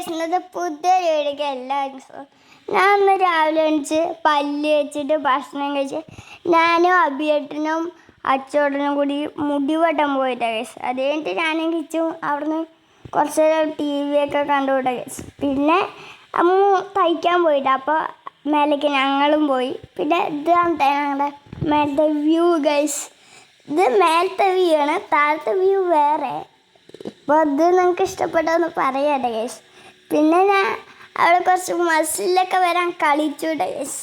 ഇന്നത്തെ പുതിയൊരു വീഡിയോക്ക് എല്ലാവർക്കും ഞാൻ ഇന്ന് രാവിലെ എണീച്ച് പല്ല് വെച്ചിട്ട് ഭക്ഷണം കഴിച്ച് ഞാനും അഭിയേട്ടനും അച്ചോട്ടനും കൂടി മുടി വെട്ടാൻ പോയിട്ടാണ് ഗൈസ്. അത് കഴിഞ്ഞിട്ട് ഞാനും കിച്ചും അവിടുന്ന് കുറച്ച് TV ഒക്കെ കണ്ടുകൂട്ടാ ഗൈസ്. പിന്നെ അമ്മ തയ്ക്കാൻ പോയിട്ട് അപ്പോൾ മേലേക്ക് ഞങ്ങളും പോയി. പിന്നെ ഇതാണ് ഞങ്ങളുടെ മേലത്തെ വ്യൂ ഗൈസ്. ഇത് മേലത്തെ വ്യൂ ആണ്, താഴത്തെ വ്യൂ വേറെ. ഇപ്പോൾ അത് നിങ്ങൾക്ക് ഇഷ്ടപ്പെട്ടതെന്ന് പറയാട്ടെ ഗൈസ്. പിന്നെ ഞാൻ അവിടെ കുറച്ച് മസിലൊക്കെ വരാൻ കളിച്ചുവിട്ടെ ഗൈസ്.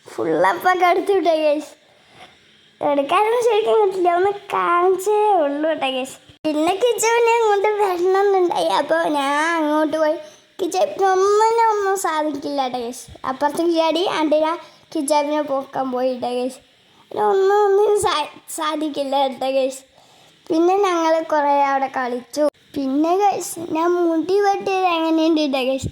ഫുള്ളപ്പൊക്കെ എടുത്തുവിട്ടെ ഗൈസ്. എടുക്കാനൊന്നും ശരിക്കും കിട്ടില്ല, ഒന്ന് കാണിച്ചേ ഉള്ളൂ കേട്ടോ ഗൈസ്. പിന്നെ കിച്ചപ്പിനെ അങ്ങോട്ട് വരണമെന്നുണ്ടായി, അപ്പോൾ ഞാൻ അങ്ങോട്ട് പോയി. കിച്ചപ്പിനൊന്നും സാധിക്കില്ല കേട്ടോ ഗൈസ്. അപ്പുറത്തേക്ക് ചാടി അണ്ടിനാ കിച്ചപ്പിനെ പോക്കാൻ പോയിട്ടോ ഗൈസ്. ഒന്നും സാധിക്കില്ല കേട്ടോ ഗൈസ്. പിന്നെ ഞങ്ങൾ കുറേ അവിടെ കളിച്ചു. പിന്നെ ഗൈസ് ഞാൻ മുടി വെട്ടിയത് എങ്ങനെയുണ്ട് കേട്ടോ ഗൈസ്.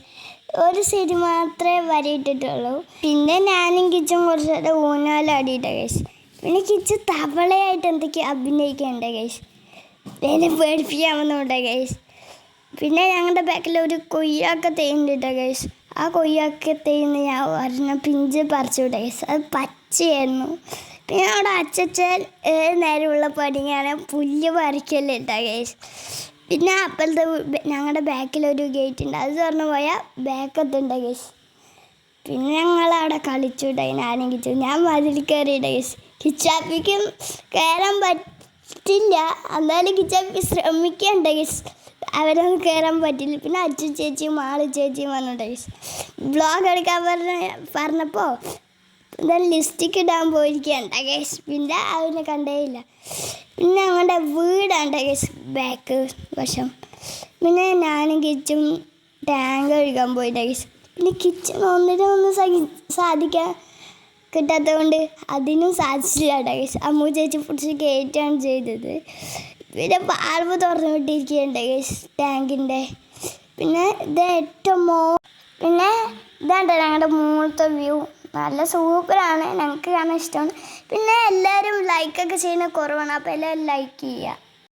ഒരു സൈഡ് മാത്രമേ വരയിട്ടിട്ടുള്ളൂ. പിന്നെ ഞാനും കിച്ചും കുറച്ച് ഊഞ്ഞാലാടിയിട്ടോ ഗൈസ്. പിന്നെ കിച്ചു തവളയായിട്ട് എന്തൊക്കെയോ അഭിനയിക്കുന്നുണ്ട് ഗൈസ്. എന്നെ പേടിപ്പിക്കാമെന്നുണ്ടോ ഗൈസ്. പിന്നെ ഞങ്ങളുടെ ബാക്കിൽ ഒരു കൊയ്യാക്ക തേയുണ്ട് ഗൈസ്. ആ കൊയ്യാക്ക തേയിന്ന് ഞാൻ ഒരെണ്ണം പിഞ്ച് പറിച്ചു വിട്ട ഗൈസ്. അത് പച്ചയായിരുന്നു. പിന്നെ അവിടെ അച്ഛൻ നേരമുള്ള പണിയാണ് പുല്ല് പറിക്കല്ലേ ഇട്ടാ ഗൈസ്. പിന്നെ അപ്പോഴത്തെ ഞങ്ങളുടെ ബാക്കിലൊരു ഗേറ്റ് ഉണ്ട്, അത് തുറന്നു പോയാൽ ബാക്കത്തുണ്ട് ഗൈസ്. പിന്നെ ഞങ്ങളവിടെ കളിച്ചു ഇട്ടായി. ഞാനും കിച്ചു ഞാൻ മതിൽ കയറിയിട്ട ഗൈസ്. കിച്ചാപ്പിക്കും കയറാൻ പറ്റില്ല, എന്നാലും കിച്ചാപ്പി ശ്രമിക്കണ്ട ഗൈസ്. അവരൊന്നും കയറാൻ പറ്റില്ല. പിന്നെ അച്ഛൻ ചേച്ചിയും ആള് ചേച്ചിയും വന്നിട്ട് ഗൈസ്. വ്ളോഗ് എടുക്കാൻ പറഞ്ഞപ്പോൾ എന്തായാലും ലിസ്റ്റിക്ക് ഇടാൻ പോയിരിക്കുകയുണ്ട ഗൈസ്. പിന്നെ അവനെ കണ്ടേയില്ല. പിന്നെ ഞങ്ങളുടെ വീടാണ് ഗൈസ് ബാക്ക് വശം. പിന്നെ ഞാനും കിച്ചും ടാങ്ക് കഴുകാൻ പോയിട്ട ഗൈസ്. പിന്നെ കിച്ചൺ ഒന്നും സാധിക്കാൻ കിട്ടാത്തതുകൊണ്ട് അതിനും സാധിച്ചില്ല കേട്ടോ ഗൈസ്. അമ്മു ചേച്ചി പിടിച്ച് കയറ്റാണ് ചെയ്തത്. പിന്നെ പാർവ് തുറന്നു വിട്ടിരിക്കുകയുണ്ട് ഗൈസ് ടാങ്കിൻ്റെ. പിന്നെ ഇത് പിന്നെ ഇതാണ് ഞങ്ങളുടെ മുകളിലത്തെ വ്യൂ. നല്ല സൂപ്പറാണ്, ഞങ്ങൾക്ക് കാണാൻ ഇഷ്ടമാണ്. പിന്നെ എല്ലാവരും ലൈക്കൊക്കെ ചെയ്യുന്ന കുറവാണ്, അപ്പോൾ എല്ലാവരും ലൈക്ക് ചെയ്യുക.